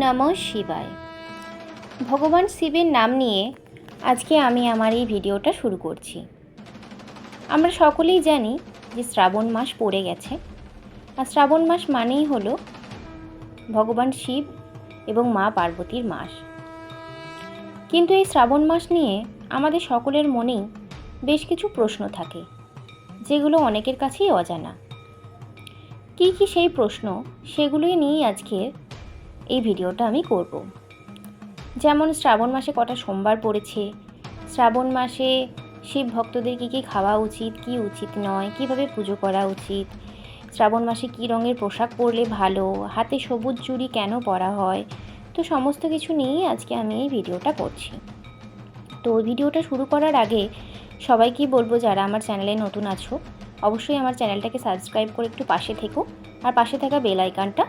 নমঃ শিবায়। ভগবান শিবের নাম নিয়ে আজকে আমি আমার এই ভিডিওটা শুরু করছি। আমরা সকলেই জানি যে শ্রাবণ মাস পড়ে গেছে, আর শ্রাবণ মাস মানেই হলো ভগবান শিব এবং মা পার্বতীর মাস। কিন্তু এই শ্রাবণ মাস নিয়ে আমাদের সকলের মনেই বেশ কিছু প্রশ্ন থাকে, যেগুলো অনেকের কাছেই অজানা। কী কী সেই প্রশ্ন, সেগুলোই নিয়েই আজকের এই ভিডিওটা আমি করব। যেমন শ্রাবণ মাসে কটা সোমবার পড়েছে, শ্রাবণ মাসে শিব ভক্তদের কী কী খাওয়া উচিত, কী উচিত নয়, কীভাবে পুজো করা উচিত, শ্রাবণ মাসে কী রঙের পোশাক পরলে ভালো, হাতে সবুজ চুড়ি কেন পরা হয়, তো সমস্ত কিছু নিয়েই আজকে আমি এই ভিডিওটা করছি। তো ভিডিওটা শুরু করার আগে সবাইকেই বলবো, যারা আমার চ্যানেলে নতুন আছো অবশ্যই আমার চ্যানেলটাকে সাবস্ক্রাইব করে একটু পাশে থেকো, আর পাশে থাকা বেল আইকনটা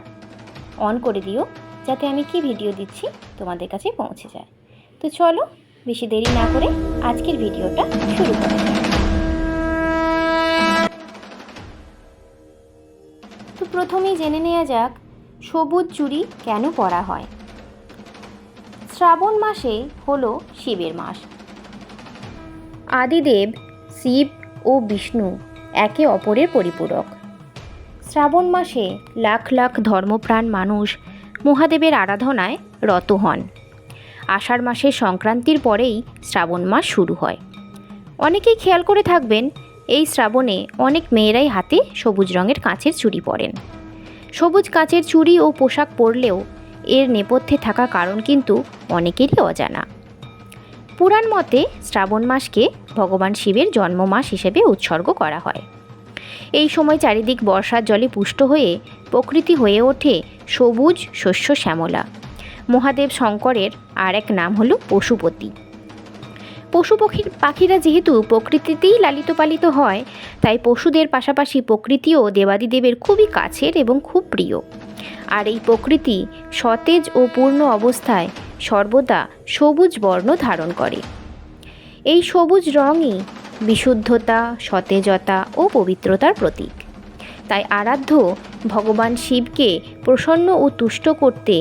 অন করে দিও, যাতে আমি কি ভিডিও দিচ্ছি তোমাদের কাছে পৌঁছে যায়। তো চলো বেশি দেরি না করে আজকের ভিডিওটা শুরু করা যাক। তো প্রথমেই জেনে নেওয়া যাক সবুজ চুড়ি কেন পরা হয়। শ্রাবণ মাসে হলো শিবের মাস। আদিদেব শিব ও বিষ্ণু একে অপরের পরিপূরক। শ্রাবণ মাসে লাখ লাখ ধর্মপ্রাণ মানুষ মহাদেবের আরাধনায় রত হন। আষাঢ় মাসের সংক্রান্তির পরেই শ্রাবণ মাস শুরু হয়। অনেকেই খেয়াল করে থাকবেন, এই শ্রাবণে অনেক মেয়েরাই হাতে সবুজ রঙের কাঁচের চুড়ি পরেন। সবুজ কাঁচের চুড়ি ও পোশাক পরলেও এর নেপথ্যে থাকা কারণ কিন্তু অনেকেরই অজানা। পুরাণ মতে শ্রাবণ মাসকে ভগবান শিবের জন্ম মাস হিসেবে উৎসর্গ করা হয়। এই সময় চারিদিক বর্ষার জলে পুষ্ট হয়ে প্রকৃতি হয়ে ওঠে সবুজ শস্য শ্যামলা। মহাদেব শঙ্করের আর এক নাম হলো পশুপতি। পাখিরা যেহেতু প্রকৃতিতেই লালিত পালিত হয়, তাই পশুদের পাশাপাশি প্রকৃতিও দেবাদিদেবের খুবই কাছের এবং খুব প্রিয়। আর এই প্রকৃতি সতেজ ও পূর্ণ অবস্থায় সর্বদা সবুজ বর্ণ ধারণ করে। এই সবুজ রঙই বিশুদ্ধতা, সতেজতা ও পবিত্রতার প্রতীক। তাই আরাধ্য ভগবান শিবকে প্রসন্ন ও তুষ্ট করতে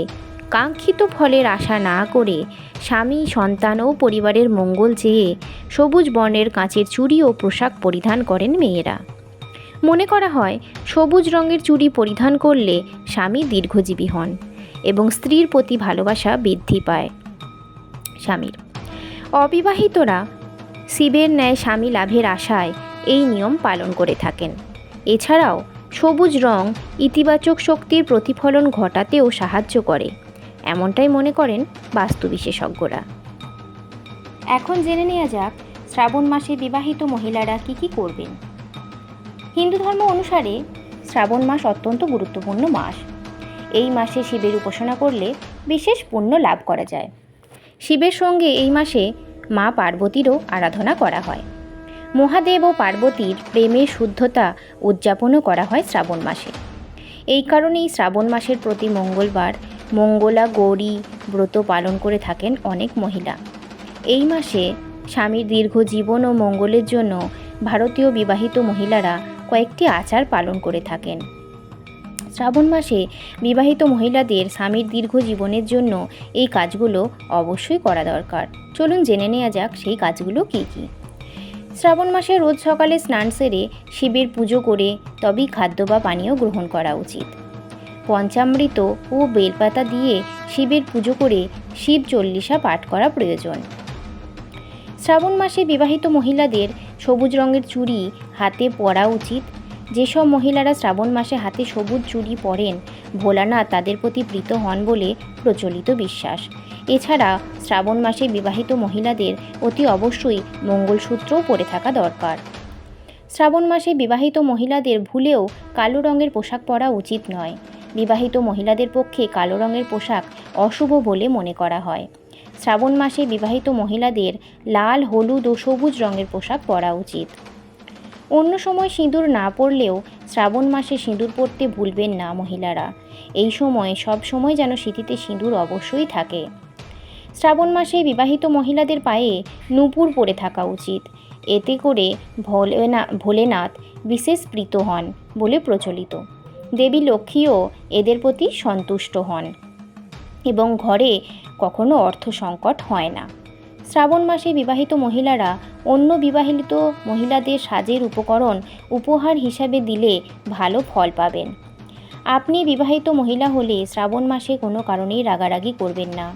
কাঙ্ক্ষিত ফলের আশা না করে স্বামী, সন্তান ও পরিবারের মঙ্গল চেয়ে সবুজ বর্ণের কাঁচের চুড়ি ও পোশাক পরিধান করেন মেয়েরা। মনে করা হয় সবুজ রঙের চুড়ি পরিধান করলে স্বামী দীর্ঘজীবী হন এবং স্ত্রীর প্রতি ভালোবাসা বৃদ্ধি পায় স্বামীর। অবিবাহিতরা শিবের ন্যায় স্বামী লাভের আশায় এই নিয়ম পালন করে থাকেন। এছাড়াও সবুজ রং ইতিবাচক শক্তির প্রতিফলন ঘটাতেও সাহায্য করে, এমনটাই মনে করেন বাস্তু বিশেষজ্ঞরা। এখন জেনে নেওয়া যাক শ্রাবণ মাসে বিবাহিত মহিলারা কী কী করবেন। হিন্দু ধর্ম অনুসারে শ্রাবণ মাস অত্যন্ত গুরুত্বপূর্ণ মাস। এই মাসে শিবের উপাসনা করলে বিশেষ পুণ্য লাভ করা যায়। শিবের সঙ্গে এই মাসে মা পার্বতীরও আরাধনা করা হয়। মহাদেব ও পার্বতীর প্রেমের শুদ্ধতা উদযাপনও করা হয় শ্রাবণ মাসে। এই কারণেই শ্রাবণ মাসের প্রতি মঙ্গলবার মঙ্গলা গৌরী ব্রত পালন করে থাকেন অনেক মহিলা। এই মাসে স্বামীর দীর্ঘ জীবন ও মঙ্গলের জন্য ভারতীয় বিবাহিত মহিলারা কয়েকটি আচার পালন করে থাকেন। শ্রাবণ মাসে বিবাহিত মহিলাদের স্বামীর দীর্ঘ জীবনের জন্য এই কাজগুলো অবশ্যই করা দরকার। চলুন জেনে নেওয়া যাক সেই কাজগুলো কী কী। শ্রাবণ মাসে রোজ সকালে স্নান সেরে শিবের পুজো করে তবেই খাদ্য বা পানীয় গ্রহণ করা উচিত। পঞ্চামৃত ও বেলপাতা দিয়ে শিবের পুজো করে শিব চল্লিশা পাঠ করা প্রয়োজন। শ্রাবণ মাসে বিবাহিত মহিলাদের সবুজ রঙের চুড়ি হাতে পরা উচিত। যেসব মহিলারা শ্রাবণ মাসে হাতে সবুজ চুড়ি পরেন, ভোলানাথ তাদের প্রতি প্রীত হন বলে প্রচলিত বিশ্বাস। এছাড়া শ্রাবণ মাসে বিবাহিত মহিলাদের অতি অবশ্যই মঙ্গলসূত্রও পরে থাকা দরকার। শ্রাবণ মাসে বিবাহিত মহিলাদের ভুলেও কালো রঙের পোশাক পরা উচিত নয়। বিবাহিত মহিলাদের পক্ষে কালো রঙের পোশাক অশুভ বলে মনে করা হয়। শ্রাবণ মাসে বিবাহিত মহিলাদের লাল, হলুদ ও সবুজ রঙের পোশাক পরা উচিত। অন্য সময় সিঁদুর না পরলেও শ্রাবণ মাসে সিঁদুর পরতে ভুলবেন না মহিলারা। এই সময় সব সময় যেন সিঁথিতে সিঁদুর অবশ্যই থাকে। শ্রাবণ মাসে বিবাহিত মহিলাদের পায়ে নূপুর পরে থাকা উচিত। এতে করে ভোলেনাথ বিশেষ প্রীত হন বলে প্রচলিত। দেবী লক্ষ্মীও এদের প্রতি সন্তুষ্ট হন। এবং ঘরে কখনো অর্থ সংকট হয় না। শ্রাবণ মাসে বিবাহিত মহিলারা অন্য বিবাহিত মহিলাদের সাজের উপকরণ উপহার হিসাবে দিলে ভালো ফল পাবেন। আপনি বিবাহিত মহিলা হলে শ্রাবণ মাসে কোনো কারণেই রাগারাগি করবেন না,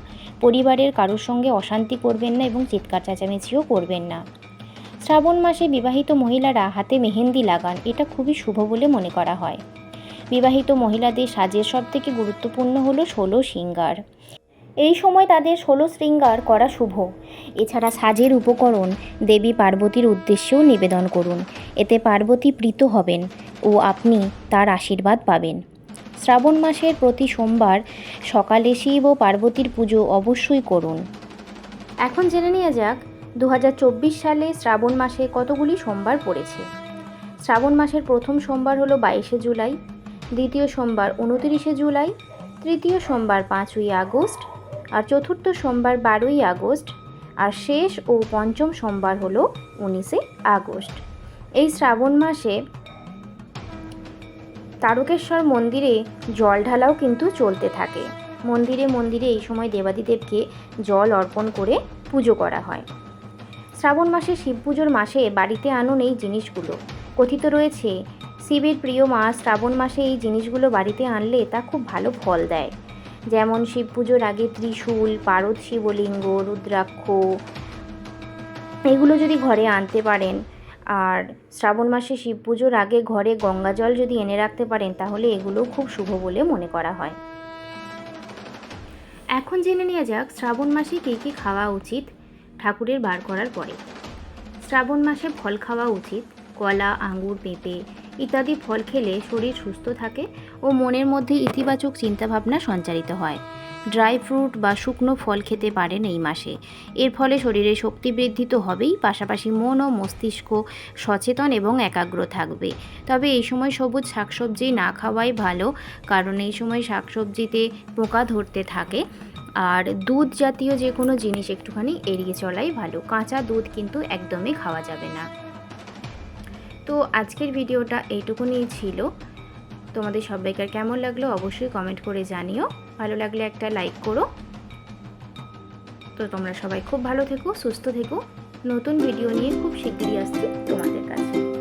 পরিবারের কারোর সঙ্গে অশান্তি করবেন না এবং চিৎকার চেঁচামেচিও করবেন না। শ্রাবণ মাসে বিবাহিত মহিলারা হাতে মেহেন্দি লাগান, এটা খুবই শুভ বলে মনে করা হয়। বিবাহিত মহিলাদের সাজের সবথেকে গুরুত্বপূর্ণ হলো 16 শৃঙ্গার। এই সময় তাদের 16 শৃঙ্গার করা শুভ। এছাড়া সাজের উপকরণ দেবী পার্বতীর উদ্দেশ্যেও নিবেদন করুন, এতে পার্বতী প্রীত হবেন ও আপনি তার আশীর্বাদ পাবেন। শ্রাবণ মাসের প্রতি সোমবার সকালে শিব ও পার্বতীর পুজো অবশ্যই করুন। এখন জেনে নেওয়া যাক 2024 সালে শ্রাবণ মাসে কতগুলি সোমবার পড়েছে। শ্রাবণ মাসের প্রথম সোমবার হলো 22শে জুলাই, দ্বিতীয় সোমবার 29শে জুলাই, তৃতীয় সোমবার 5ই আগস্ট, আর চতুর্থ সোমবার 12ই আগস্ট, আর শেষ ও পঞ্চম সোমবার হলো 19শে আগস্ট। এই শ্রাবণ মাসে তারকেশ্বর মন্দিরে জল ঢালাও কিন্তু চলতে থাকে। মন্দিরে মন্দিরে এই সময় দেবাদিদেবকে জল অর্পণ করে পুজো করা হয়। শ্রাবণ মাসে শিব পুজোর মাসে বাড়িতে আনুন এই জিনিসগুলো। কথিত রয়েছে শিবের প্রিয় মাস শ্রাবণ মাসে এই জিনিসগুলো বাড়িতে আনলে তা খুব ভালো ফল দেয়। যেমন শিব পুজোর আগে ত্রিশূল, পারদ শিবলিঙ্গ, রুদ্রাক্ষ এগুলো যদি ঘরে আনতে পারেন, আর শ্রাবণ মাসে শিব পুজোর আগে ঘরে গঙ্গা জল যদি এনে রাখতে পারেন, তাহলে এগুলো খুব শুভ বলে মনে করা হয়। এখন জেনে নেওয়া যাক শ্রাবণ মাসে কী কী খাওয়া উচিত ঠাকুরের বার করার পরে। শ্রাবণ মাসে ফল খাওয়া উচিত। কলা, আঙ্গুর, পেঁপে ইত্যাদি ফল খেলে শরীর সুস্থ থাকে ও মনের মধ্যে ইতিবাচক চিন্তাভাবনা সঞ্চারিত হয়। ড্রাই ফ্রুট বা শুকনো ফল খেতে পারেন এই মাসে। এর ফলে শরীরে শক্তি বৃদ্ধি তো হবেই, পাশাপাশি মন ও মস্তিষ্ক সচেতন এবং একাগ্র থাকবে। তবে এই সময় সবুজ শাকসবজি না খাওয়াই ভালো, কারণ এই সময় শাকসবজিতে পোকা ধরতে থাকে। আর দুধ জাতীয় যে কোনো জিনিস একটুখানি এড়িয়ে চলাই ভালো। কাঁচা দুধ কিন্তু একদমই খাওয়া যাবে না। তো আজকের ভিডিওটা এইটুকুনি ছিল। তোমাদের সবাইকার কেমন লাগলো অবশ্যই কমেন্ট করে জানিও। ভালো লাগলে একটা লাইক করো। তো তোমরা সবাই খুব ভালো থেকো, সুস্থ থেকো। নতুন ভিডিও নিয়ে খুব শিগগিরই আসছি তোমাদের কাছে।